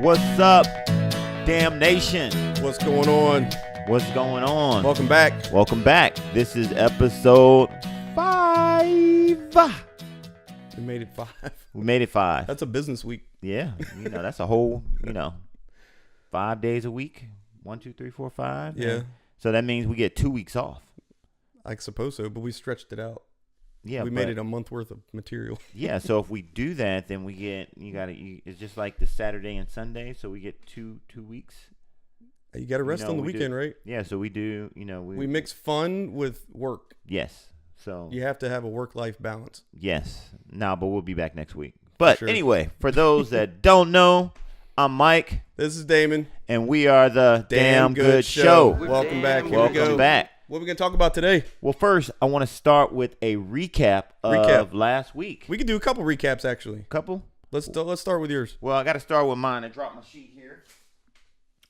What's up, Damn Nation? What's going on? What's going on? Welcome back. Welcome back. This is episode 5. We made it 5. We made it 5. That's a business week. Yeah, that's a whole, 5 days a week. 1, 2, 3, 4, 5. Yeah. So that means we get 2 weeks off. I suppose so, but we stretched it out. Yeah, we made it a month worth of material. Yeah, so if we do that, then we get it's just like the Saturday and Sunday, so we get two weeks. You got to rest on the weekend, right? Yeah, so we do. We mix fun with work. Yes. So you have to have a work-life balance. Yes. But we'll be back next week. But sure. Anyway, for those that don't know, I'm Mike. This is Damon. And we are the Damn Good Show. Welcome back. Here Welcome we go. back. What are we going to talk about today? Well, first, I want to start with a recap of last week. We could do a couple recaps, actually. Couple? Let's start with yours. Well, I got to start with mine. I dropped my sheet here.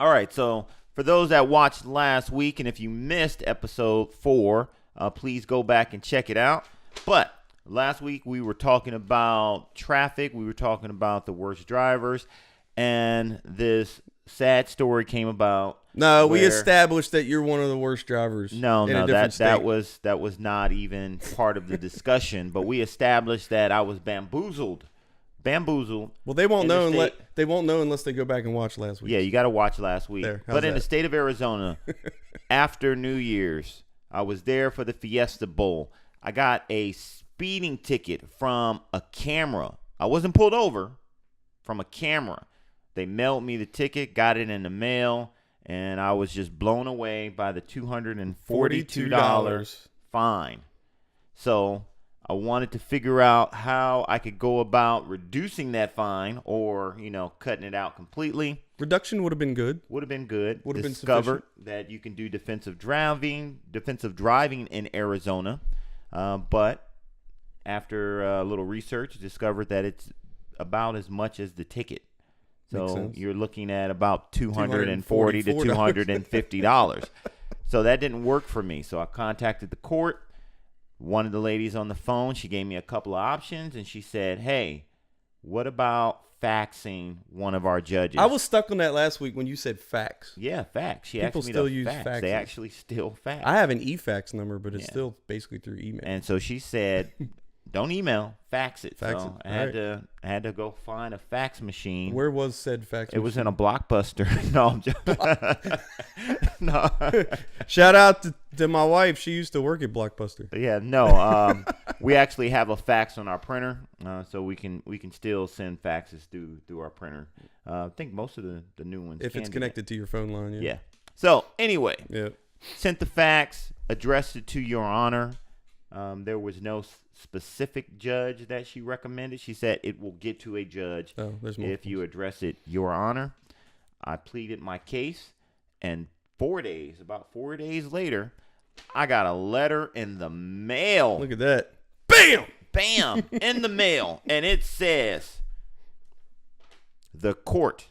All right, so for those that watched last week, and if you missed episode 4, please go back and check it out. But last week, we were talking about traffic. We were talking about the worst drivers. And this sad story came about. No, we established that you're one of the worst drivers. No, that was not even part of the discussion. But we established that I was bamboozled. Well, they won't know unless they go back and watch last week. Yeah, you got to watch last week. But in the state of Arizona, after New Year's, I was there for the Fiesta Bowl. I got a speeding ticket from a camera. I wasn't pulled over, from a camera. They mailed me the ticket, got it in the mail, and I was just blown away by the $242 fine. So I wanted to figure out how I could go about reducing that fine or, cutting it out completely. Reduction would have been good. Would have been good. Would have been discovered that you can do defensive driving in Arizona. But after a little research, discovered that it's about as much as the ticket. So you're looking at about $240 to $250. So that didn't work for me. So I contacted the court. One of the ladies on the phone, she gave me a couple of options, and she said, hey, what about faxing one of our judges? I was stuck on that last week when you said fax. Yeah, fax. People still use fax. They actually still fax. I have an e-fax number, but it's still basically through email. And so she said, don't email, fax it. Fax so it. I had to go find a fax machine. Where was said fax machine? It was in a Blockbuster. No, I'm just no. Shout out to my wife. She used to work at Blockbuster. Yeah, no. We actually have a fax on our printer, so we can still send faxes through our printer. I think most of the new ones. If it's connected to your phone line. Yeah. So anyway, sent the fax, addressed it to Your Honor. There was no specific judge that she recommended. She said it will get to a judge if you address it, Your Honor. I pleaded my case, and about 4 days later, I got a letter in the mail. Look at that. Bam! Bam! In the mail. And it says, the court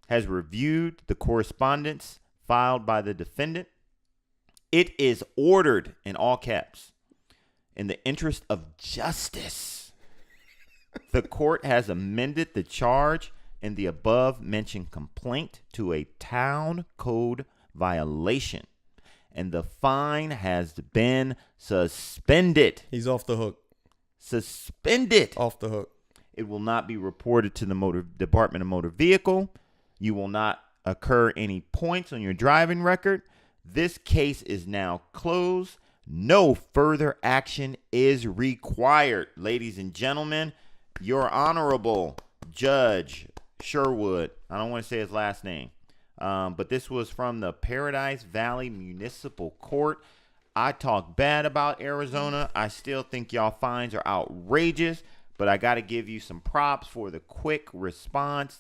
has reviewed the correspondence filed by the defendant. It is ordered, in all caps, in the interest of justice, the court has amended the charge in the above-mentioned complaint to a town code violation, and the fine has been suspended. He's off the hook. Suspended. Off the hook. It will not be reported to the Department of Motor Vehicle. You will not incur any points on your driving record. This case is now closed. No further action is required. Ladies and gentlemen, Your Honorable Judge Sherwood. I don't want to say his last name. But this was from the Paradise Valley Municipal Court. I talk bad about Arizona. I still think y'all fines are outrageous. But I got to give you some props for the quick response.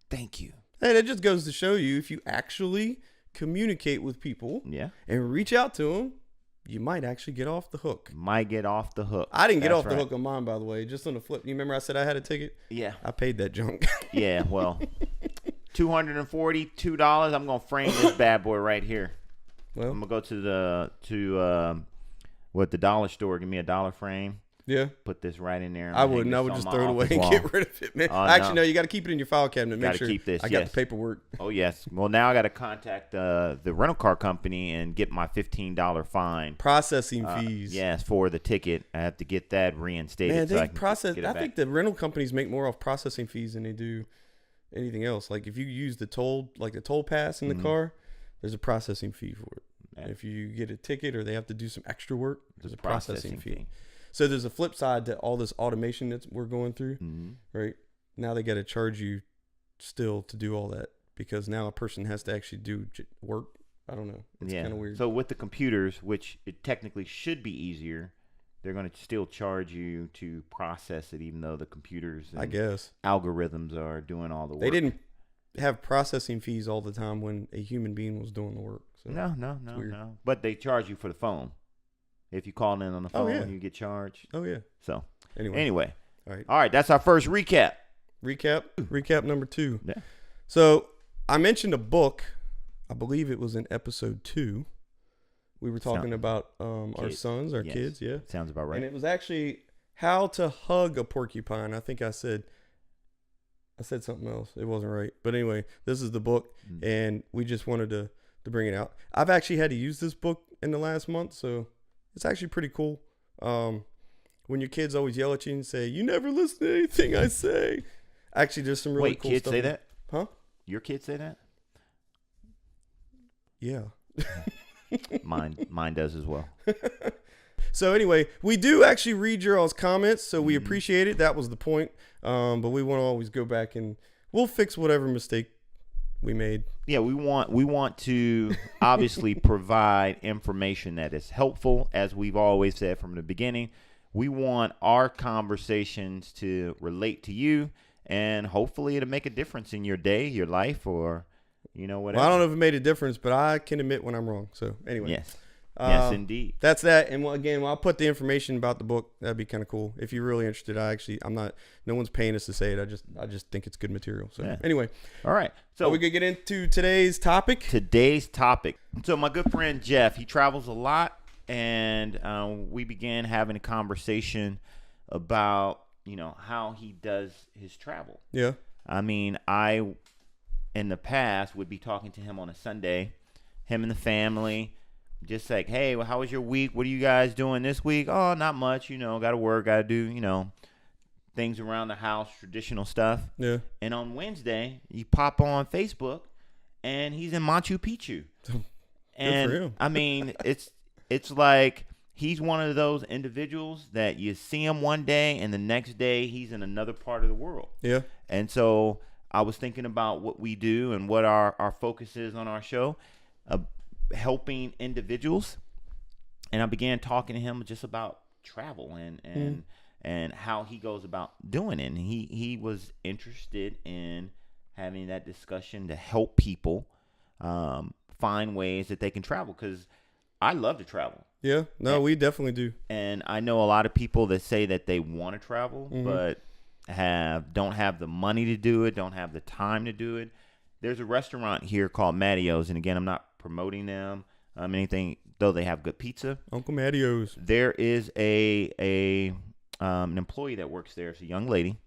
Thank you. And it just goes to show you, if you actually communicate with people and reach out to them, you might actually get off the hook. I didn't get off the hook on mine, by the way. Just on the flip. You remember I said I had a ticket? Yeah. I paid that junk. Yeah, well, $242. I'm going to frame this bad boy right here. Well, I'm going to go to the dollar store. Give me a dollar frame. Yeah. Put this right in there. I wouldn't. I would just throw it away and get rid of it, man. Actually, no. You got to keep it in your file cabinet. Make sure keep this. I got the paperwork. Oh yes. Well, now I got to contact the rental car company and get my $15 fine. Processing fees. Yes, for the ticket. I have to get that reinstated. Man, they process. I think the rental companies make more off processing fees than they do anything else. Like if you use the toll pass in the car, there's a processing fee for it. Yeah. If you get a ticket or they have to do some extra work, there's a processing fee. So there's a flip side to all this automation that we're going through, right? Now they got to charge you still to do all that because now a person has to actually do work. I don't know. It's kind of weird. So with the computers, which it technically should be easier, they're going to still charge you to process it, even though the computers and algorithms are doing all the work. They didn't have processing fees all the time when a human being was doing the work. So no. But they charge you for the phone. If you call in on the phone, you get charged. Oh, yeah. So, anyway. All right. That's our first recap. Recap number 2. Yeah. So, I mentioned a book. I believe it was in episode 2. We were talking about our sons, our kids. Yeah. Sounds about right. And it was actually how to hug a porcupine. I think I said something else. It wasn't right. But anyway, this is the book, and we just wanted to bring it out. I've actually had to use this book in the last month, so it's actually pretty cool. When your kids always yell at you and say, "You never listen to anything I say." Actually, there's some really cool kids stuff. Say that? Huh? Your kids say that? Yeah. Mine does as well. So anyway, we do actually read your all's comments, so we appreciate it. That was the point. But we want to always go back and we'll fix whatever mistake we made. Yeah, we want to obviously provide information that is helpful, as we've always said from the beginning. We want our conversations to relate to you, and hopefully it'll make a difference in your day, your life, or whatever. Well, I don't know if it made a difference, but I can admit when I'm wrong. So anyway. Yes, indeed. That's that. And I'll put the information about the book. That'd be kind of cool. If you're really interested, no one's paying us to say it. I just think it's good material. So anyway. All right. So are we going to get into today's topic? So my good friend Jeff, he travels a lot, and we began having a conversation about, how he does his travel. Yeah. I mean, I, in the past, would be talking to him on a Sunday, him and the family. Just like, hey, well, how was your week? What are you guys doing this week? Oh, not much. Got to work. Got to do, things around the house, traditional stuff. Yeah. And on Wednesday, you pop on Facebook, and he's in Machu Picchu. And good for him. I mean, it's like he's one of those individuals that you see him one day, and the next day he's in another part of the world. Yeah. And so I was thinking about what we do and what our focus is on our show. Helping individuals, and I began talking to him just about travel and how he goes about doing it. And he was interested in having that discussion to help people find ways that they can travel, because I love to travel. Yeah, no, we definitely do. And I know a lot of people that say that they want to travel, but don't have the money to do it, don't have the time to do it. There's a restaurant here called Mattio's, and again, I'm not promoting them anything, though they have good pizza. Uncle Mattio's. There is an employee that works there. It's a young lady,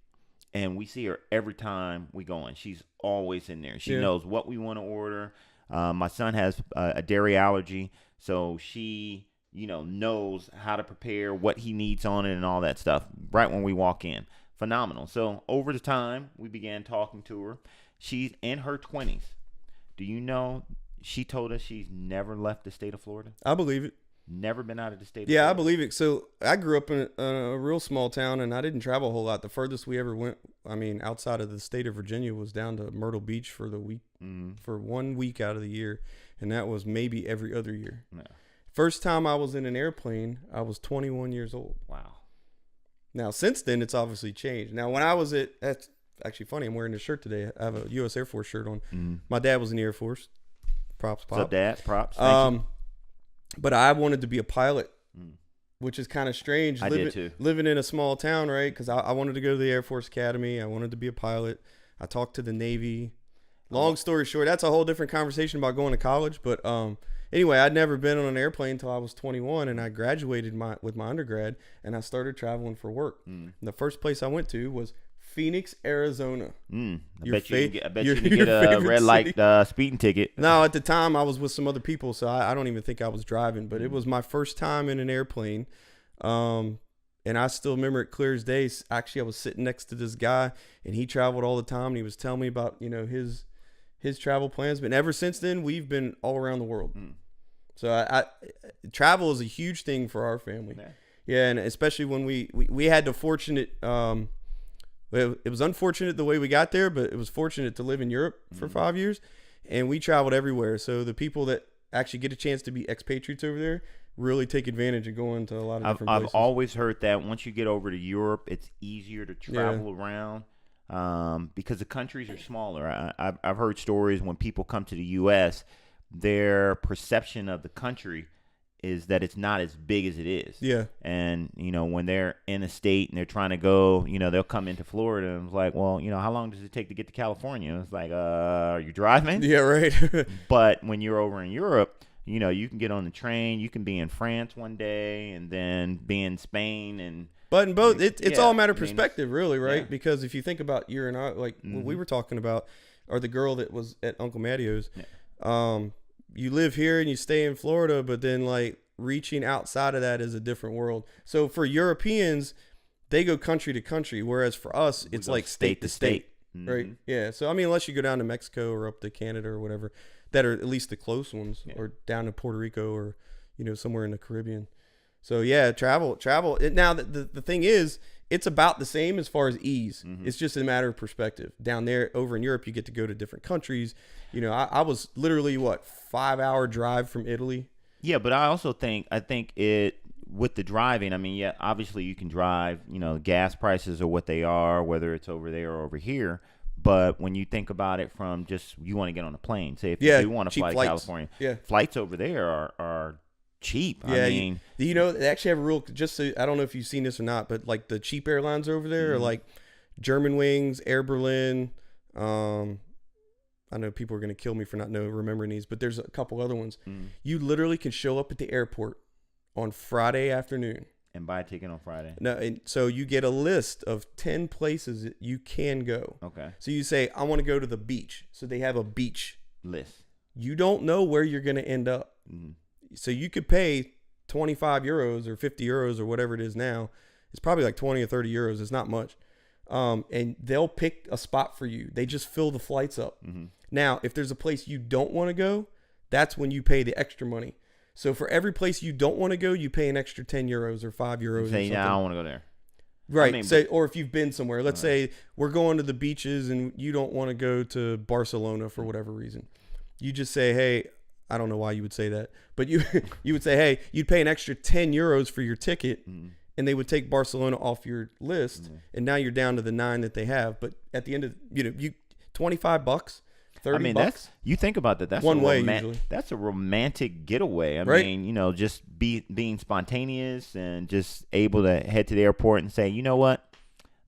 and we see her every time we go in. She's always in there. She knows what we want to order. My son has a dairy allergy, so she knows how to prepare, what he needs on it, and all that stuff right when we walk in. Phenomenal. So over the time, we began talking to her. She's in her 20s. Do you know she told us she's never left the state of Florida? I believe it. Never been out of the state of Florida? Yeah, I believe it. So I grew up in a real small town, and I didn't travel a whole lot. The furthest we ever went, outside of the state of Virginia, was down to Myrtle Beach for the week, for 1 week out of the year, and that was maybe every other year. No. First time I was in an airplane, I was 21 years old. Wow. Now, since then, it's obviously changed. Now, when I was that's actually funny. I'm wearing this shirt today. I have a U.S. Air Force shirt on. My dad was in the Air Force. Props, Pop. What's up, Dad? Props. Thank you. But I wanted to be a pilot, which is kind of strange. I did too. Living in a small town, right? Because I wanted to go to the Air Force Academy. I wanted to be a pilot. I talked to the Navy. Long story short, that's a whole different conversation about going to college. But anyway, I'd never been on an airplane until I was 21, and I graduated with my undergrad, and I started traveling for work. And the first place I went to was Phoenix, Arizona. I bet you can get a red light speeding ticket. No, at the time I was with some other people, so I don't even think I was driving, but it was my first time in an airplane. And I still remember it clear as day. Actually, I was sitting next to this guy, and he traveled all the time, and he was telling me about, his travel plans. But ever since then, we've been all around the world. So I travel is a huge thing for our family. Yeah, and especially when we had the fortunate it was unfortunate the way we got there, but it was fortunate to live in Europe for 5 years, and we traveled everywhere. So the people that actually get a chance to be expatriates over there really take advantage of going to a lot of different places. I've always heard that once you get over to Europe, it's easier to travel around because the countries are smaller. I've heard stories when people come to the U.S., their perception of the country is that it's not as big as it is. Yeah. And, when they're in a state and they're trying to go, they'll come into Florida and it's like, well, how long does it take to get to California? It's like, are you driving? Yeah, right. But when you're over in Europe, you can get on the train, you can be in France one day and then be in Spain and. But in both, it's all a matter of perspective, really, right? Yeah. Because if you think about you and I, like what we were talking about, or the girl that was at Uncle Mattio's, you live here and you stay in Florida, but then like reaching outside of that is a different world. So for Europeans, they go country to country, whereas for us, it's like state to state, right? Yeah. So, unless you go down to Mexico or up to Canada or whatever, that are at least the close ones, or down to Puerto Rico or, somewhere in the Caribbean. So yeah, travel. Now the thing is, it's about the same as far as ease. It's just a matter of perspective. Down there, over in Europe, you get to go to different countries. I was literally 5-hour drive from Italy. Yeah, but I also think it with the driving. Obviously you can drive. Gas prices are what they are, whether it's over there or over here. But when you think about it from just you want to get on a plane, say if you do want to fly to California, flights over there are cheap. Yeah, they actually have a rule. Just so, I don't know if you've seen this or not, but like the cheap airlines over there are like Germanwings, Air Berlin. I know people are going to kill me for not remembering these, but there's a couple other ones. You literally can show up at the airport on Friday afternoon and buy a ticket on Friday. No, and so you get a list of 10 places that you can go. Okay. So you say, I want to go to the beach. So they have a beach list. You don't know where you're going to end up. So you could pay 25 euros or 50 euros or whatever it is now. It's probably like 20 or 30 euros. It's not much. And they'll pick a spot for you. They just fill the flights up. Now, if there's a place you don't want to go, that's when you pay the extra money. So for every place you don't want to go, you pay an extra 10 euros or 5 euros. Say, I don't want to go there. Right. Or if you've been somewhere, let's say we're going to the beaches and you don't want to go to Barcelona for whatever reason. You just say, hey, I don't know why you would say that, but you would say, hey, you'd pay an extra 10 euros for your ticket. And they would take Barcelona off your list, and now you're down to the 9 that they have. But at the end of you $25, $30. That's you think about that. That's one way usually. That's a romantic getaway. I mean, just being spontaneous and just able to head to the airport and say, you know what,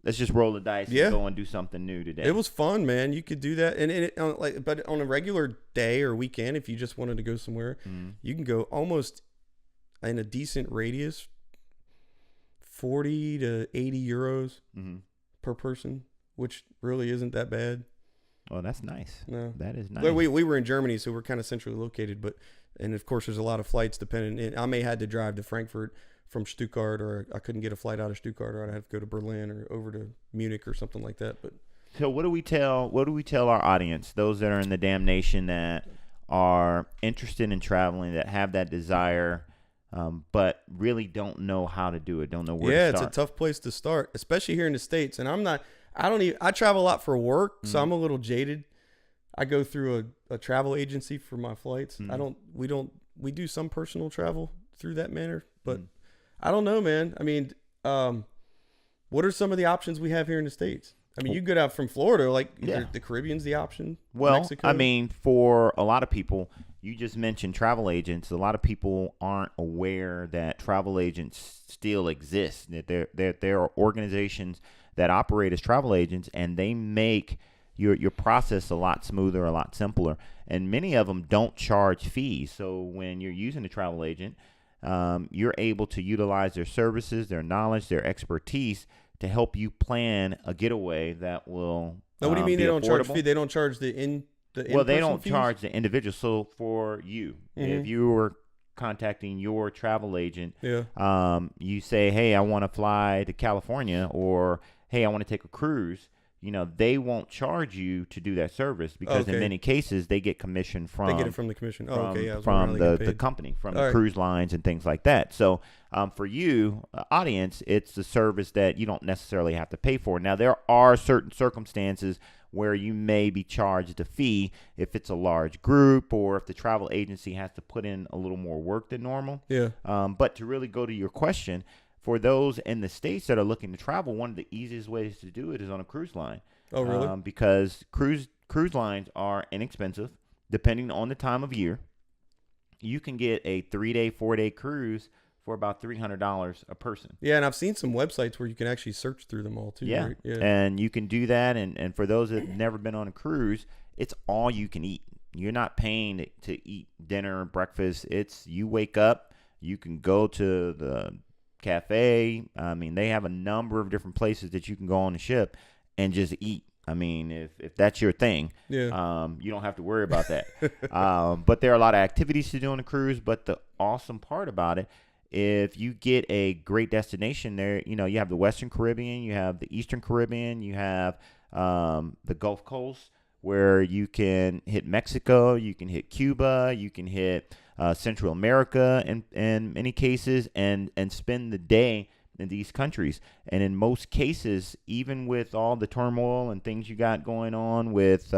let's just roll the dice and go and do something new today. It was fun, man. You could do that, and but on a regular day or weekend, if you just wanted to go somewhere, you can go almost in a decent radius. 40 to 80 euros per person, which really isn't that bad. Oh, that's nice. No, that is nice. But we were in Germany, so we're kind of centrally located. And of course, there's a lot of flights depending. I may had to drive to Frankfurt from Stuttgart, or I couldn't get a flight out of Stuttgart, or I'd have to go to Berlin or over to Munich or something like that. But so, what do we tell our audience, those that are in the damn nation that are interested in traveling, that have that desire? But really don't know how to do it. Don't know where to start. Yeah, it's a tough place to start, especially here in the States. And I travel a lot for work, so I'm a little jaded. I go through a travel agency for my flights. We do some personal travel through that manner, but I don't know, man. What are some of the options we have here in the States? You get out from Florida, the Caribbean's the option. Well, Mexico. For a lot of people, you just mentioned travel agents. A lot of people aren't aware that travel agents still exist. That there are organizations that operate as travel agents, and they make your process a lot smoother, a lot simpler. And many of them don't charge fees. So when you're using a travel agent, you're able to utilize their services, their knowledge, their expertise to help you plan a getaway that will. Now, what do you mean be they don't charge affordable. fee? They don't charge the Well, they don't fees? charge the individual. So for you, if you were contacting your travel agent, you say, hey, I want to fly to California, or hey, I want to take a cruise. They won't charge you to do that service because in many cases they get commission from. They get it from the commission. From the company, from the cruise lines and things like that. So for you, audience, it's a service that you don't necessarily have to pay for. Now, there are certain circumstances where you may be charged a fee if it's a large group or if the travel agency has to put in a little more work than normal. Yeah. But to really go to your question, for those in the States that are looking to travel, one of the easiest ways to do it is on a cruise line. Oh, really? Because cruise lines are inexpensive, depending on the time of year. You can get a 3-day, 4-day cruise for about $300 a person. Yeah, and I've seen some websites where you can actually search through them all too. Yeah, right? Yeah. And you can do that. And for those that have never been on a cruise, it's all you can eat. You're not paying to eat dinner, breakfast. It's you wake up, you can go to the cafe. I mean, they have a number of different places that you can go on the ship and just eat. I mean, if that's your thing, you don't have to worry about that. But there are a lot of activities to do on a cruise. But the awesome part about it, if you get a great destination there, you have the Western Caribbean, you have the Eastern Caribbean, you have the Gulf Coast, where you can hit Mexico, you can hit Cuba, you can hit Central America in many cases, and spend the day in these countries. And in most cases, even with all the turmoil and things you got going on with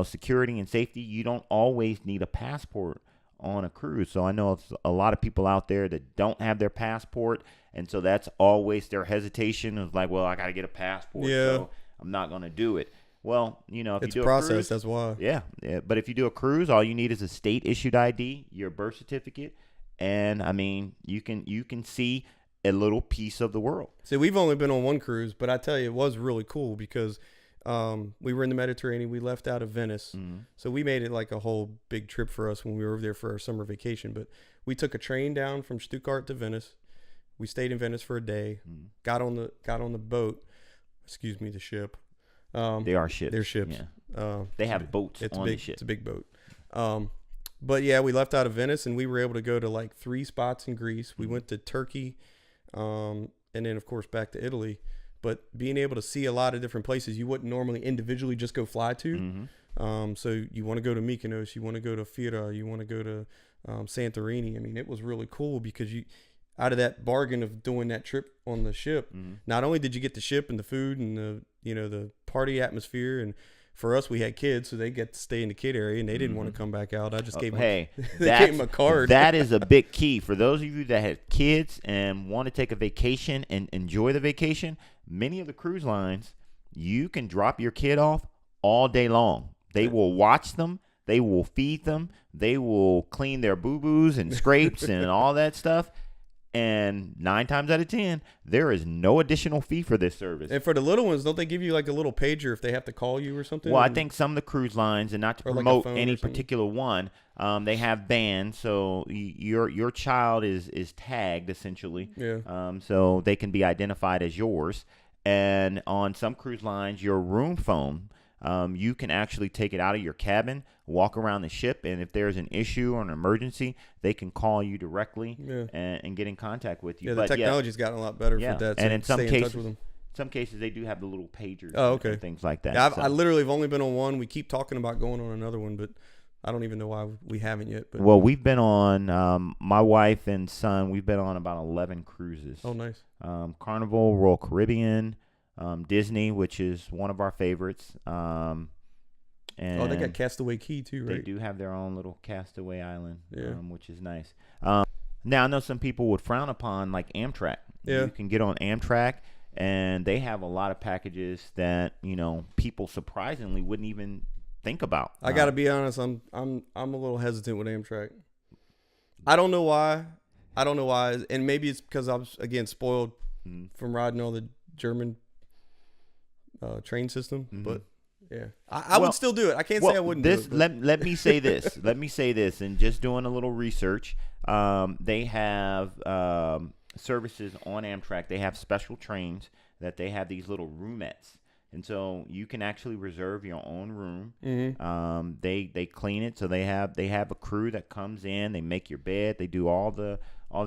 security and safety, you don't always need a passport on a cruise. So I know it's a lot of people out there that don't have their passport, and so that's always their hesitation of like, well, I got to get a passport, so I'm not going to do it. Well, if it's you do a process, cruise, that's why. Yeah. But if you do a cruise, all you need is a state-issued ID, your birth certificate, and I mean, you can see a little piece of the world. See, we've only been on one cruise, but I tell you, it was really cool because we were in the Mediterranean. We left out of Venice, so we made it like a whole big trip for us when we were over there for our summer vacation. But we took a train down from Stuttgart to Venice. We stayed in Venice for a day. Got on the boat. Excuse me, the ship. They are ships. They're ships. Yeah. They have boats on the ship. It's a big boat. But yeah, we left out of Venice and we were able to go to like 3 spots in Greece. We went to Turkey, and then of course back to Italy. But being able to see a lot of different places you wouldn't normally individually just go fly to. So you want to go to Mykonos, you want to go to Fira, you want to go to Santorini. I mean, it was really cool because out of that bargain of doing that trip on the ship, not only did you get the ship and the food and the party atmosphere, and for us we had kids, so they get to stay in the kid area and they didn't want to come back out. I just gave them they gave them a card. That is a big key for those of you that have kids and want to take a vacation and enjoy the vacation. Many of the cruise lines, you can drop your kid off all day long. They will watch them. They will feed them. They will clean their boo-boos and scrapes and all that stuff. And 9 times out of 10, there is no additional fee for this service. And for the little ones, don't they give you like a little pager if they have to call you or something? Well, I think some of the cruise lines, and not to promote like any particular one, they have bands, so your child is tagged essentially. Yeah. So they can be identified as yours. And on some cruise lines, your room phone, you can actually take it out of your cabin, walk around the ship, and if there's an issue or an emergency, they can call you directly and get in contact with you. Yeah, the technology's gotten a lot better for that. So and in some cases, touch with them. Some cases they do have the little pagers. Oh, okay. And things like that. Yeah, I literally have only been on one. We keep talking about going on another one, but I don't even know why we haven't yet. But well, we've been on, my wife and son, we've been on about 11 cruises. Oh, nice. Carnival, Royal Caribbean, Disney, which is one of our favorites. And they got Castaway Cay too, right? They do have their own little Castaway Island, which is nice. Now, I know some people would frown upon like Amtrak. Yeah. You can get on Amtrak, and they have a lot of packages that people surprisingly wouldn't even think about. I got to be honest, I'm a little hesitant with Amtrak. I don't know why, and maybe it's because I was again spoiled from riding all the German train system, but Yeah, I would still do it. I can't say I wouldn't do it. Let me say this. Let me say this. And just doing a little research, they have services on Amtrak. They have special trains that they have these little roomettes. And so you can actually reserve your own room. Mm-hmm. They clean it, so they have a crew that comes in. They make your bed. They do all the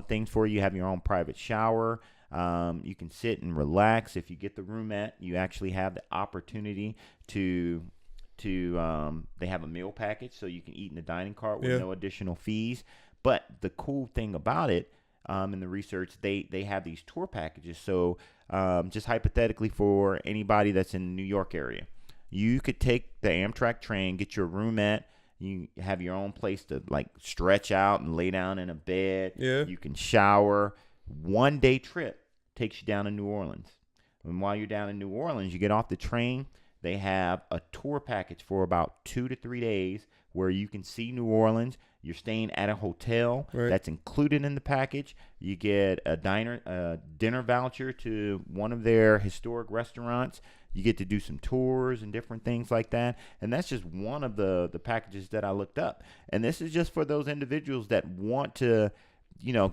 things for you. You have your own private shower. You can sit and relax. If you get the roomette, you actually have the opportunity to they have a meal package, so you can eat in the dining car with no additional fees. But the cool thing about it, in the research, they have these tour packages. So just hypothetically, for anybody that's in the New York area, you could take the Amtrak train, get your roomette. You have your own place to like stretch out and lay down in a bed. Yeah. You can shower. 1 day trip takes you down to New Orleans. And while you're down in New Orleans, you get off the train. They have a tour package for about 2 to 3 days where you can see New Orleans. You're staying at a hotel that's included in the package. You get a dinner voucher to one of their historic restaurants. You get to do some tours and different things like that. And that's just one of the packages that I looked up. And this is just for those individuals that want to,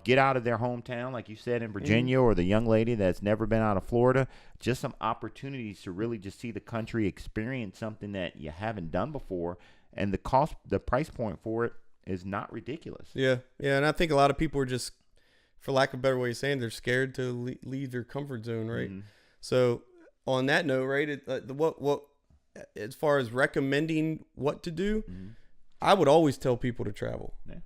get out of their hometown, like you said, in Virginia, or the young lady that's never been out of Florida. Just some opportunities to really just see the country, experience something that you haven't done before. And the price point for it is not ridiculous. Yeah. And I think a lot of people are just, for lack of a better way of saying, they're scared to leave their comfort zone, right? Mm-hmm. So on that note, right, what as far as recommending what to do, I would always tell people to travel. Yeah.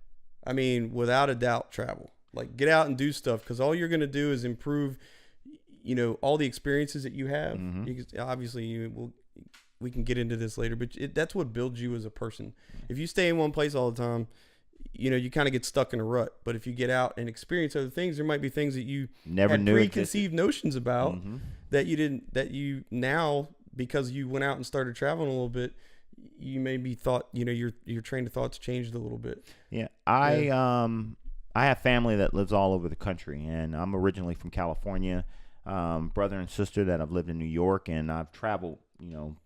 I mean, without a doubt, travel. Like, get out and do stuff, because all you're going to do is improve, all the experiences that you have. Mm-hmm. Obviously, we can get into this later, but that's what builds you as a person. If you stay in one place all the time, you kind of get stuck in a rut. But if you get out and experience other things, there might be things that you never had knew preconceived notions about that you didn't, that you now, because you went out and started traveling a little bit, you maybe thought, your train of thoughts changed a little bit. Yeah. I have family that lives all over the country, and I'm originally from California. Brother and sister that have lived in New York, and I've traveled,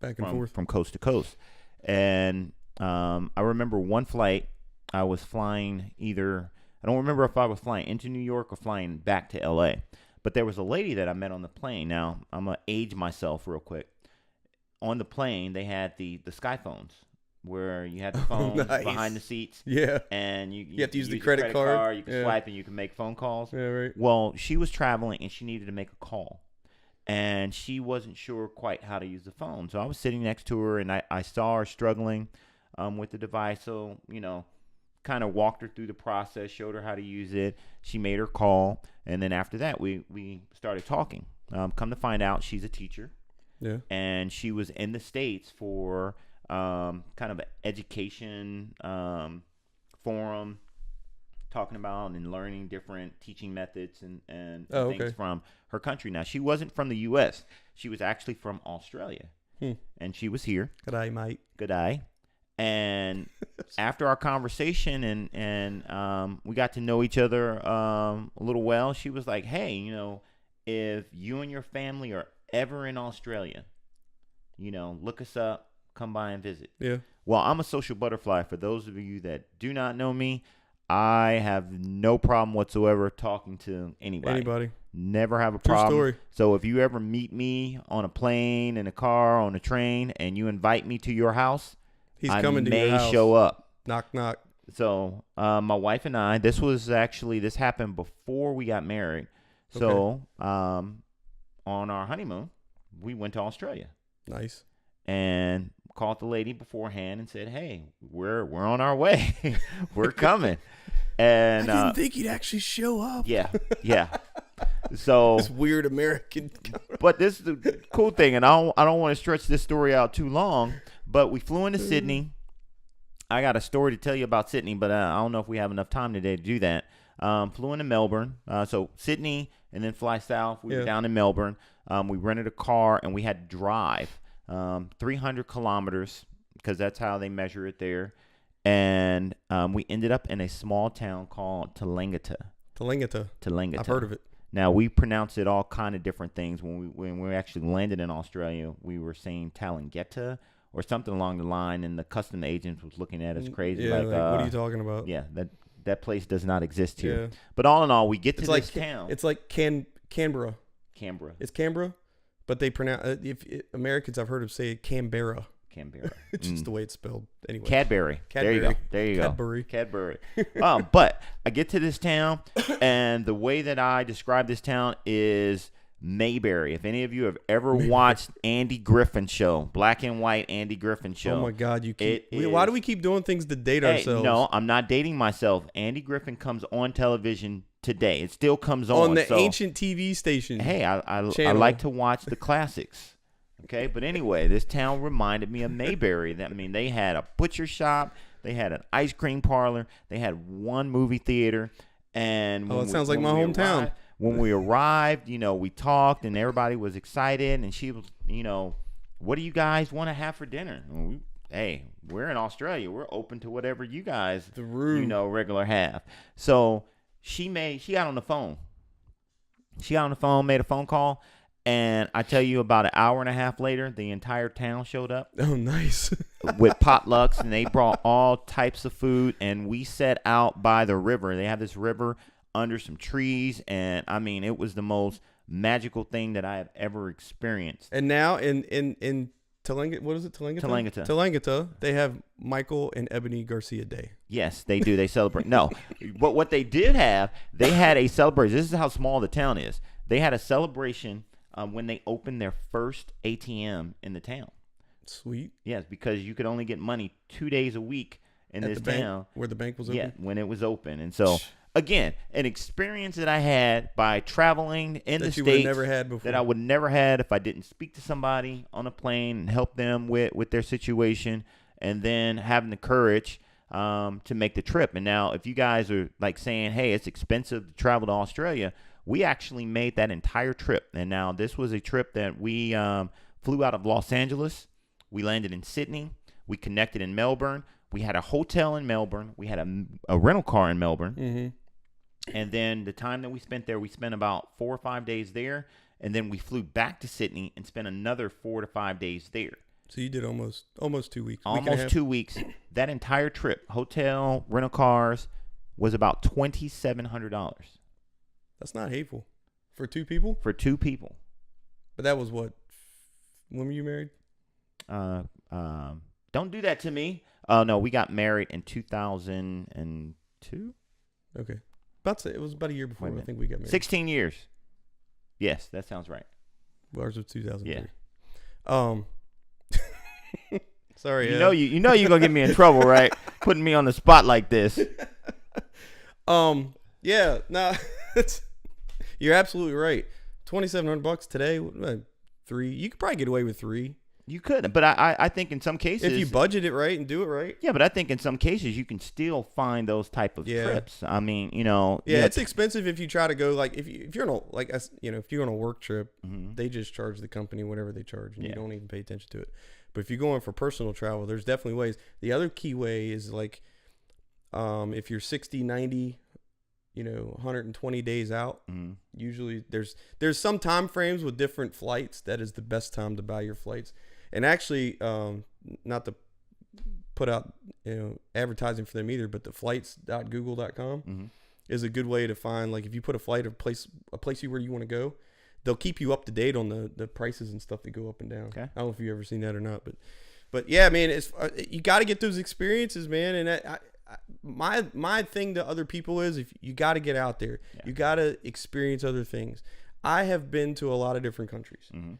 back and forth from coast to coast. And I remember one flight I was flying I don't remember if I was flying into New York or flying back to LA, but there was a lady that I met on the plane. Now, I'm going to age myself real quick. On the plane, they had the Sky phones, where you had the phone behind the seats. Yeah. And you have to use the credit card. You can swipe and you can make phone calls. Yeah, right. Well, she was traveling and she needed to make a call. And she wasn't sure quite how to use the phone. So I was sitting next to her, and I saw her struggling with the device. So, kind of walked her through the process, showed her how to use it. She made her call. And then after that, we started talking. Come to find out, she's a teacher. Yeah. And she was in the States for kind of an education forum, talking about and learning different teaching methods and things from her country. Now, she wasn't from the U.S. She was actually from Australia. And she was here. Good day, mate. Good day. And after our conversation and we got to know each other a little well, she was like, hey, if you and your family are ever in Australia, look us up, come by and visit. Yeah. Well, I'm a social butterfly. For those of you that do not know me, I have no problem whatsoever talking to anybody. Never have a problem. True story. So if you ever meet me on a plane, in a car, on a train, and you invite me to your house, I may show up. Knock, knock. So my wife and I, this happened before we got married. So on our honeymoon, we went to Australia. Nice. And called the lady beforehand and said, hey, we're on our way. We're coming. And I didn't think you'd actually show up. Yeah. So this weird American. But this is the cool thing, and I don't want to stretch this story out too long, but we flew into Sydney. I got a story to tell you about Sydney, but I don't know if we have enough time today to do that. Flew into Melbourne. So Sydney, and then fly south. We were down in Melbourne. We rented a car, and we had to drive 300 kilometers, because that's how they measure it there. And we ended up in a small town called Talangata. I've heard of it. Now, we pronounce it all kind of different things. When we actually landed in Australia, we were saying Talangata. or something along the line, and the custom agent was looking at us crazy. Yeah, like what are you talking about? Yeah, that place does not exist here. Yeah. But all in all, we get to It's like this town. It's like Canberra. Canberra. It's Canberra, but they pronounce Americans, I've heard them say Canberra. Canberra. It's just the way it's spelled. Anyway. Cadbury. There you go. There you go. Cadbury. But I get to this town, and the way that I describe this town is Mayberry. If any of you have ever watched Andy Griffin show, black and white Andy Griffin show. Oh my God, why do we keep doing things to date ourselves? No, I'm not dating myself. Andy Griffin comes on television today. It still comes on the ancient TV station. Hey, I like to watch the classics. Okay, but anyway, this town reminded me of Mayberry. They had a butcher shop, they had an ice cream parlor, they had one movie theater, and it sounds like my hometown. When we arrived, we talked, and everybody was excited, and she was, what do you guys want to have for dinner? Hey, we're in Australia. We're open to whatever you guys, regular have. So she got on the phone. Made a phone call. And I tell you, about an hour and a half later, the entire town showed up. Oh, nice. With potlucks, and they brought all types of food. And we set out by the river. They have this river under some trees. And, it was the most magical thing that I have ever experienced. And now in Telangata, what is it, Telangata, they have Michael and Ebony Garcia Day. Yes, they do. They celebrate. No, but what they did have, they had a celebration. This is how small the town is. They had a celebration when they opened their first ATM in the town. Sweet. Yes, because you could only get money 2 days a week in this town. Where the bank was open? Yeah, when it was open. And so, again, an experience that I had by traveling in the States never had before. That I would never had if I didn't speak to somebody on a plane and help them with their situation, and then having the courage to make the trip. And now, if you guys are like saying, hey, it's expensive to travel to Australia, we actually made that entire trip. And now this was a trip that we flew out of Los Angeles. We landed in Sydney. We connected in Melbourne. We had a hotel in Melbourne. We had a rental car in Melbourne. Mm-hmm. And then the time that we spent there, we spent about 4 or 5 days there. And then we flew back to Sydney and spent another 4 to 5 days there. So you did almost 2 weeks. Almost 2 weeks. That entire trip, hotel, rental cars, was about $2,700. That's not hateful. For 2 people? For 2 people. But that was what? When were you married? Don't do that to me. Oh, no, we got married in 2002. Okay. It was about a year before I think we got married. 16 years. Yes, that sounds right. Ours was 2003. Yeah. Sorry. You know you're going to get me in trouble, right? Putting me on the spot like this. Yeah, nah, you're absolutely right. $2,700 today, 3. You could probably get away with 3. You could, but I think in some cases, if you budget it right and do it right. Yeah, but I think in some cases you can still find those type of trips. Yeah, it's expensive if you try to go if you're on if you're on a work trip, mm-hmm. they just charge the company whatever they charge, and you don't even pay attention to it. But if you're going for personal travel, there's definitely ways. The other key way is if you're 60, 90. 120 days out. Mm-hmm. Usually there's some time frames with different flights. That is the best time to buy your flights. And actually, not to put out advertising for them either, but the flights.google.com mm-hmm. is a good way to find, if you put a flight, a place where you want to go, they'll keep you up to date on the prices and stuff that go up and down. Okay. I don't know if you've ever seen that or not, but yeah, man, it's you got to get those experiences, man. And my thing to other people is, if you got to get out there, you got to experience other things. I have been to a lot of different countries, mm-hmm.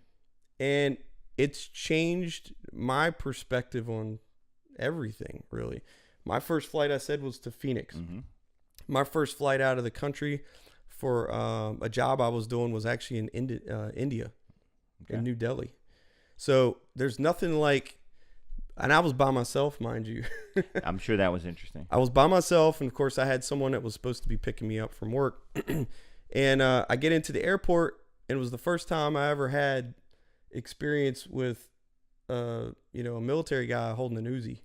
and it's changed my perspective on everything, really. My first flight, I said, was to Phoenix. Mm-hmm. My first flight out of the country for a job I was doing was actually in India, in New Delhi. So there's nothing like, and I was by myself, mind you. I'm sure that was interesting. I was by myself, and of course I had someone that was supposed to be picking me up from work. And I get into the airport, and it was the first time I ever had experience with a military guy holding an Uzi.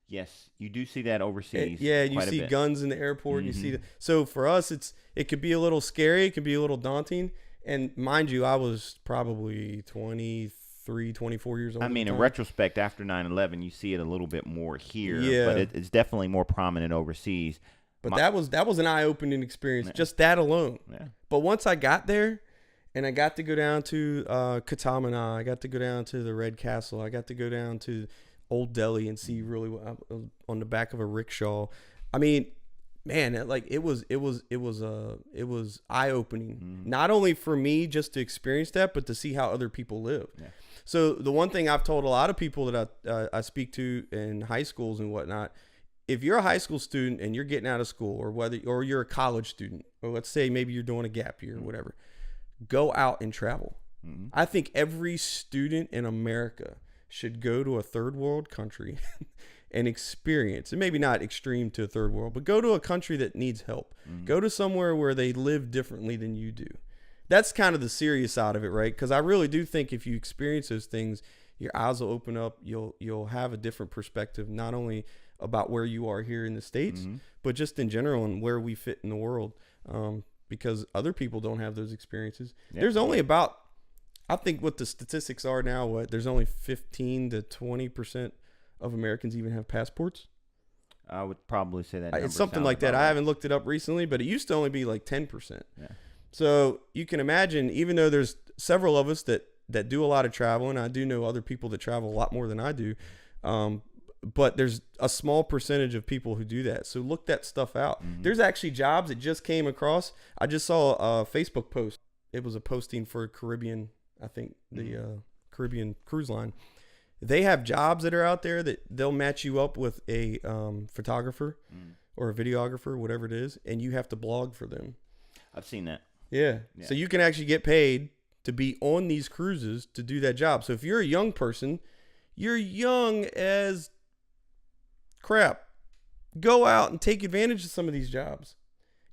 Yes, you do see that overseas. You see guns in the airport. Mm-hmm. And you see so for us, it could be a little scary. It could be a little daunting. And mind you, I was probably 23 24 years old. I mean, in retrospect, after 9/11, you see it a little bit more here, Yeah. but it's definitely more prominent overseas. But that was an eye-opening experience, just that alone. Yeah. But once I got there, and I got to go down to Katamana, I got to go down to the Red Castle, I got to go down to Old Delhi and see really on the back of a rickshaw. I mean, man, like it was eye-opening. Not only for me just to experience that, but to see how other people live. Yeah. So the one thing I've told a lot of people that I speak to in high schools and whatnot, if you're a high school student and you're getting out of school, or you're a college student, or let's say maybe you're doing a gap year or whatever, go out and travel. I think every student in America should go to a third world country and experience, and maybe not extreme to a third world, but go to a country that needs help. Go to somewhere where they live differently than you do. That's kind of the serious side of it, right? Because I really do think if you experience those things, your eyes will open up. You'll have a different perspective, not only about where you are here in the States, but just in general and where we fit in the world. Because other people don't have those experiences. Yeah. There's only about, I think what the statistics are now, there's only 15 to 20% of Americans even have passports. I would probably say that. It's something like that. I haven't looked it up recently, but it used to only be like 10%. Yeah. So you can imagine, even though there's several of us that do a lot of traveling, I do know other people that travel a lot more than I do. But there's a small percentage of people who do that. So look that stuff out. There's actually jobs that just came across. I just saw a Facebook post. It was a posting for Caribbean, I think the Caribbean cruise line. They have jobs that are out there that they'll match you up with a photographer or a videographer, whatever it is, and you have to blog for them. I've seen that. Yeah. So you can actually get paid to be on these cruises to do that job. So if you're a young person, you're young as crap, go out and take advantage of some of these jobs.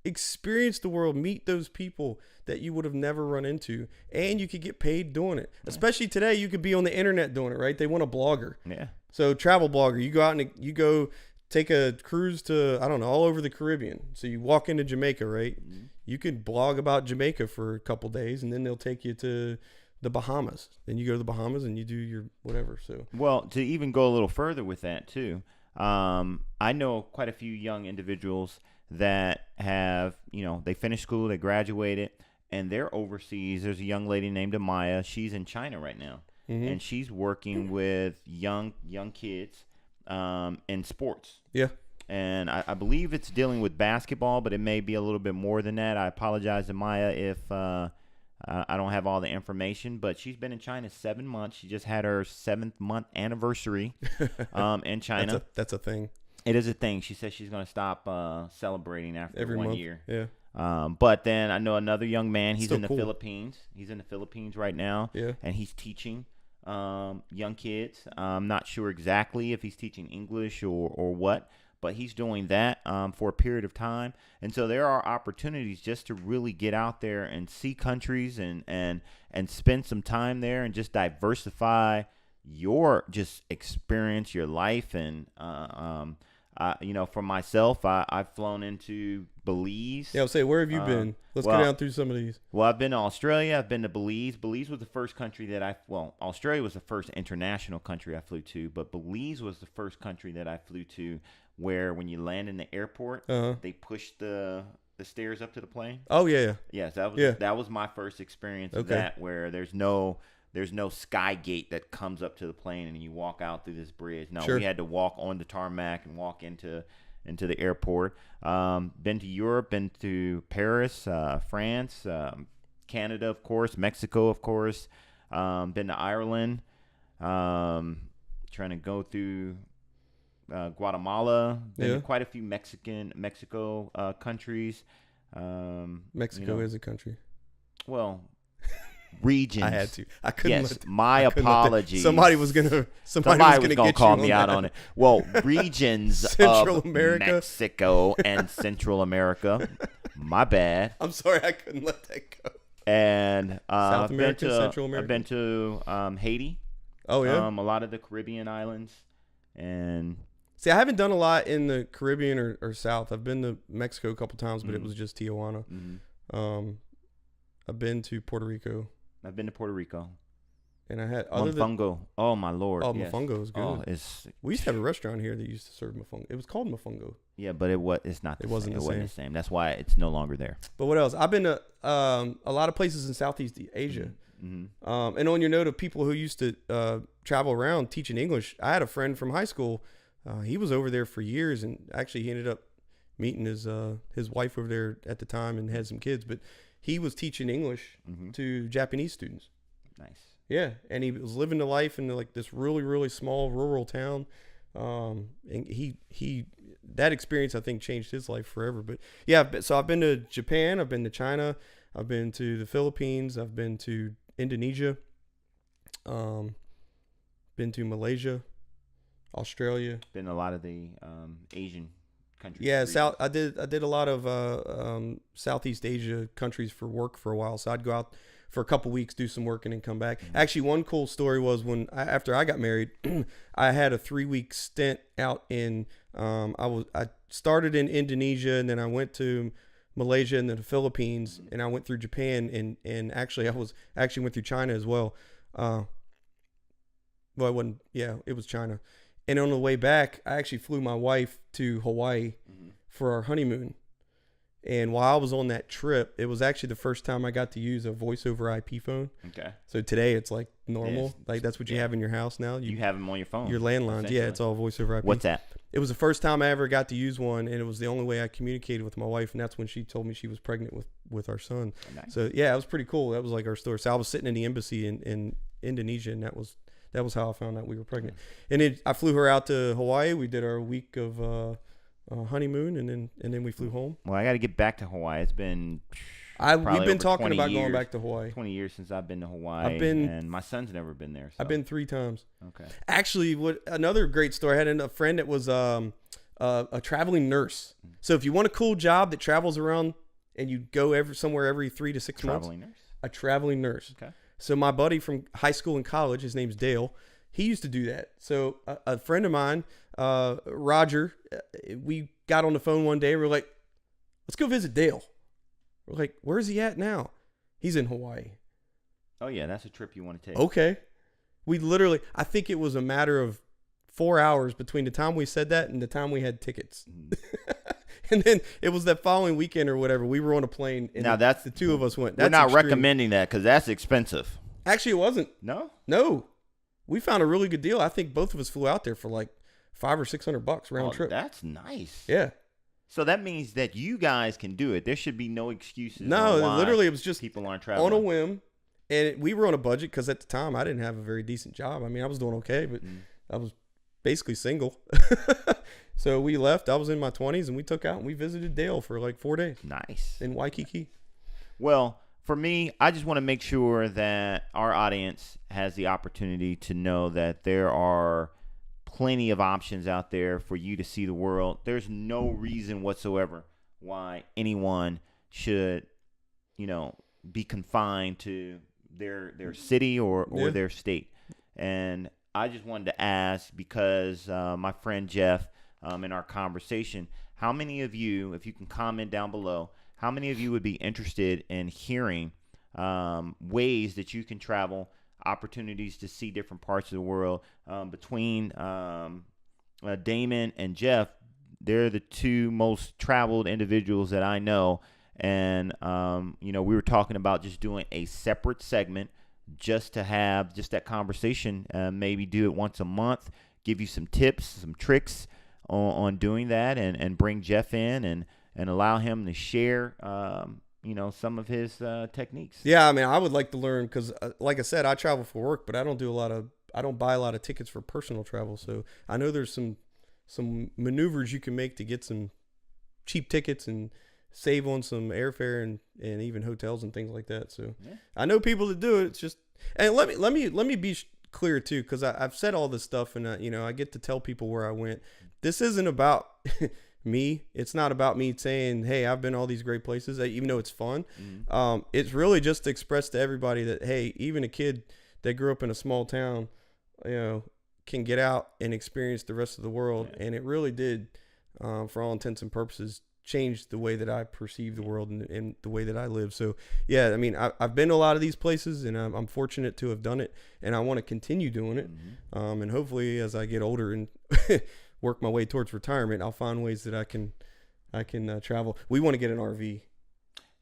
Experience the world, meet those people that you would have never run into, and you could get paid doing it. Yeah. Especially today, you could be on the internet doing it, right? They want a blogger. Yeah. So travel blogger, you go out and you go take a cruise to, I don't know, all over the Caribbean. So you walk into Jamaica, right? You could blog about Jamaica for a couple days, and then they'll take you to the Bahamas. Then you go to the Bahamas and you do your whatever. So well, to even go a little further with that too, I know quite a few young individuals that have, they finished school, they graduated, and they're overseas. There's a young lady named Amaya. She's in China right now, and she's working with young kids in sports. Yeah. And I believe it's dealing with basketball, but it may be a little bit more than that. I apologize to Maya if I don't have all the information, but she's been in China 7 months. She just had her 7th month anniversary in China. That's a thing. It is a thing. She says she's going to stop celebrating after every 1 month. year. Yeah. But then I know another young man. He's Still in the cool. Philippines. He's in the Philippines right now. Yeah. And he's teaching young kids. I'm not sure exactly if he's teaching English or what, but he's doing that for a period of time. And so there are opportunities just to really get out there and see countries and spend some time there and just diversify your just experience, your life. And, for myself, I've flown into Belize. Yeah, I'll say, where have you been? Let's go down through some of these. Well, I've been to Australia. I've been to Belize. Belize was the first country that Australia was the first international country I flew to, but Belize was the first country that I flew to where when you land in the airport, they push the stairs up to the plane. Oh, yeah. Yes, that was my first experience of that, where there's no sky gate that comes up to the plane and you walk out through this bridge. No, we had to walk on the tarmac and walk into the airport. Been to Europe, been to Paris, France, Canada, of course, Mexico, of course. Been to Ireland. Trying to go through Guatemala. Been to quite a few Mexico countries. Mexico is a country. Well, regions. I had to. I couldn't. Yes, my apologies. Somebody was gonna call me out on it. Well, regions Central of America. Mexico and Central America. My bad. I'm sorry, I couldn't let that go. And South America, Central America. I've been to Haiti. Oh yeah. A lot of the Caribbean islands. And see, I haven't done a lot in the Caribbean or South. I've been to Mexico a couple times, but it was just Tijuana. I've been to Puerto Rico. I've been to Puerto Rico. And I had mofongo. Oh my lord. Oh, yes. mofongo is good. Oh, we used to have a restaurant here that used to serve mofongo. It was called mofongo. Yeah, but it's not. It wasn't the same. That's why it's no longer there. But what else? I've been to a lot of places in Southeast Asia. Mm-hmm. And on your note of people who used to travel around teaching English, I had a friend from high school. He was over there for years, and actually he ended up meeting his wife over there at the time and had some kids. But he was teaching English to Japanese students. Nice. Yeah, and he was living the life in like this really, really small rural town. And he that experience I think changed his life forever. But yeah, so I've been to Japan, I've been to China, I've been to the Philippines, I've been to Indonesia, been to Malaysia, Australia. Been a lot of the Asian countries. Yeah, I did a lot of Southeast Asia countries for work for a while. So I'd go out for a couple weeks, do some work, and then come back. Mm-hmm. Actually, one cool story was after I got married, I had a 3-week stint out in. I started in Indonesia, and then I went to Malaysia and then the Philippines, and I went through Japan, and actually I went through China as well. Well, I wasn't. Yeah, it was China. And on the way back, I actually flew my wife to Hawaii for our honeymoon. And while I was on that trip, it was actually the first time I got to use a voice over IP phone. Okay. So today it's like normal. Like that's what you have in your house now. You have them on your phone. Your landlines. Yeah, it's all voice over IP. What's that? It was the first time I ever got to use one, and it was the only way I communicated with my wife, and that's when she told me she was pregnant with our son. Oh, nice. So yeah, it was pretty cool. That was like our story. So I was sitting in the embassy in Indonesia, and that was how I found out we were pregnant. And I flew her out to Hawaii. We did our week of honeymoon, and then we flew home. Well, I got to get back to Hawaii. It's been we've been talking about going back to Hawaii. 20 years since I've been to Hawaii, and my son's never been there. So. I've been 3 times. Okay. Actually, another great story. I had a friend that was a traveling nurse. So if you want a cool job that travels around and you go somewhere every 3 to 6 months, a traveling nurse. Okay. So my buddy from high school and college, his name's Dale. He used to do that. So a friend of mine, Roger, we got on the phone one day. We're like, let's go visit Dale. We're like, where's he at now? He's in Hawaii. Oh, yeah. That's a trip you want to take. Okay. We literally, I think it was a matter of 4 hours between the time we said that and the time we had tickets. And then it was that following weekend or whatever. We were on a plane. And that's the 2 of us went. We're not recommending that because that's expensive. Actually, it wasn't. No. We found a really good deal. I think both of us flew out there for like $500 or $600 round trip. That's nice. Yeah. So that means that you guys can do it. There should be no excuses. No, literally, it was just people aren't traveling on a whim, and we were on a budget because at the time I didn't have a very decent job. I mean, I was doing okay, but I was basically single. So we left. I was in my 20s, and we took out and we visited Dale for like 4 days. Nice. In Waikiki. Well, for me, I just want to make sure that our audience has the opportunity to know that there are plenty of options out there for you to see the world. There's no reason whatsoever why anyone should, be confined to their city or their state. And I just wanted to ask because my friend Jeff, in our conversation, how many of you, if you can comment down below, how many of you would be interested in hearing ways that you can travel, opportunities to see different parts of the world? Between Damon and Jeff, they're the 2 most traveled individuals that I know. And, we were talking about just doing a separate segment just to have just that conversation, maybe do it once a month, give you some tips, some tricks on doing that, and bring Jeff in and allow him to share, some of his techniques. Yeah, I mean, I would like to learn because, like I said, I travel for work, but I don't buy a lot of tickets for personal travel. So I know there's some maneuvers you can make to get some cheap tickets and save on some airfare and even hotels and things like that. So yeah. I know people that do it. It's just, and let me be clear too, because I've said all this stuff and I get to tell people where I went. This isn't about me. It's not about me saying, hey, I've been all these great places, even though it's fun. It's really just to express to everybody that, hey, even a kid that grew up in a small town, can get out and experience the rest of the world. Yeah. And it really did, for all intents and purposes, changed the way that I perceive the world and the way that I live. So yeah, I mean, I've been to a lot of these places, and I'm fortunate to have done it, and I want to continue doing it. Mm-hmm. And hopefully as I get older and work my way towards retirement, I'll find ways that I can travel. We want to get an RV.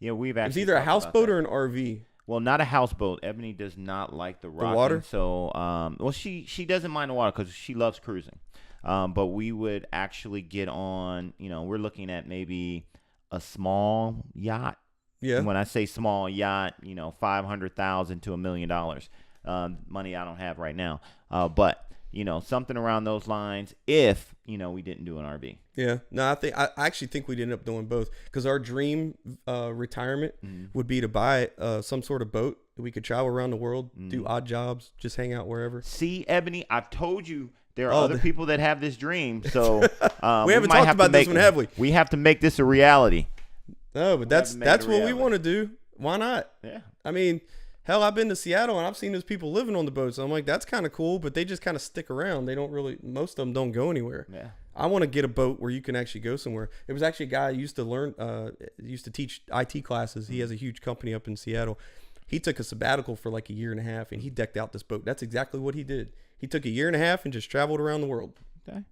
Yeah, we've actually. It's either a houseboat or an RV. Well, not a houseboat. Ebony does not like the rocking. water? So, well, she doesn't mind the water because she loves cruising. But we would actually get on, we're looking at maybe a small yacht. Yeah. When I say small yacht, $500,000 to $1 million. Money I don't have right now. But something around those lines if, we didn't do an RV. Yeah. No, I actually think we'd end up doing both, because our dream retirement would be to buy some sort of boat that we could travel around the world, do odd jobs, just hang out wherever. See, Ebony, I've told you there are other people that have this dream. So we haven't talked about this one, have we? We have to make this a reality. No, but that's what we want to do. Why not? Yeah. I mean, hell, I've been to Seattle and I've seen those people living on the boats. So I'm like, that's kind of cool, but they just kind of stick around. They don't really, most of them don't go anywhere. Yeah. I want to get a boat where you can actually go somewhere. It was actually a guy who used to teach IT classes. He has a huge company up in Seattle. He took a sabbatical for like a year and a half, and he decked out this boat. That's exactly what he did. He took a year and a half and just traveled around the world. Okay.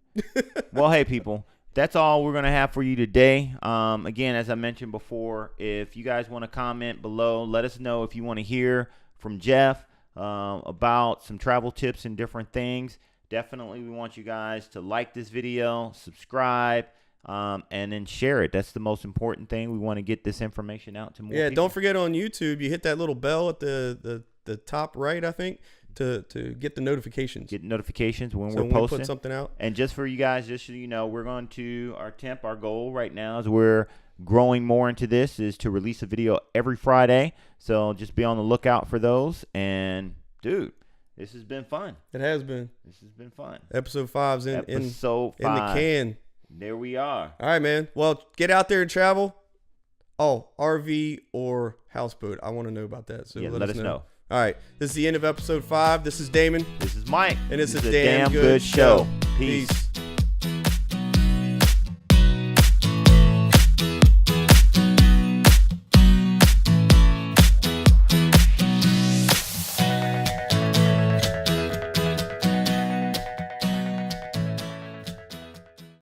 Well, hey, people. That's all we're going to have for you today. Again, as I mentioned before, if you guys want to comment below, let us know if you want to hear from Jeff about some travel tips and different things. Definitely, we want you guys to like this video, subscribe, and then share it. That's the most important thing. We want to get this information out to more people. Don't forget on YouTube, you hit that little bell at the top right, I think, to get the notifications. Get notifications when So we're posting. we put something out. And just for you guys, just so you know, we're going to our goal right now is we're growing more into this is to release a video every Friday. So just be on the lookout for those. And dude, this has been fun. It has been. This has been fun. Episode 5's in Episode 5. in the can. There we are. All right, man. Well, get out there and travel. Oh, RV or houseboat. I want to know about that. So let us know. All right. This is the end of episode 5. This is Damon. This is Mike. And it's a damn good show. Peace.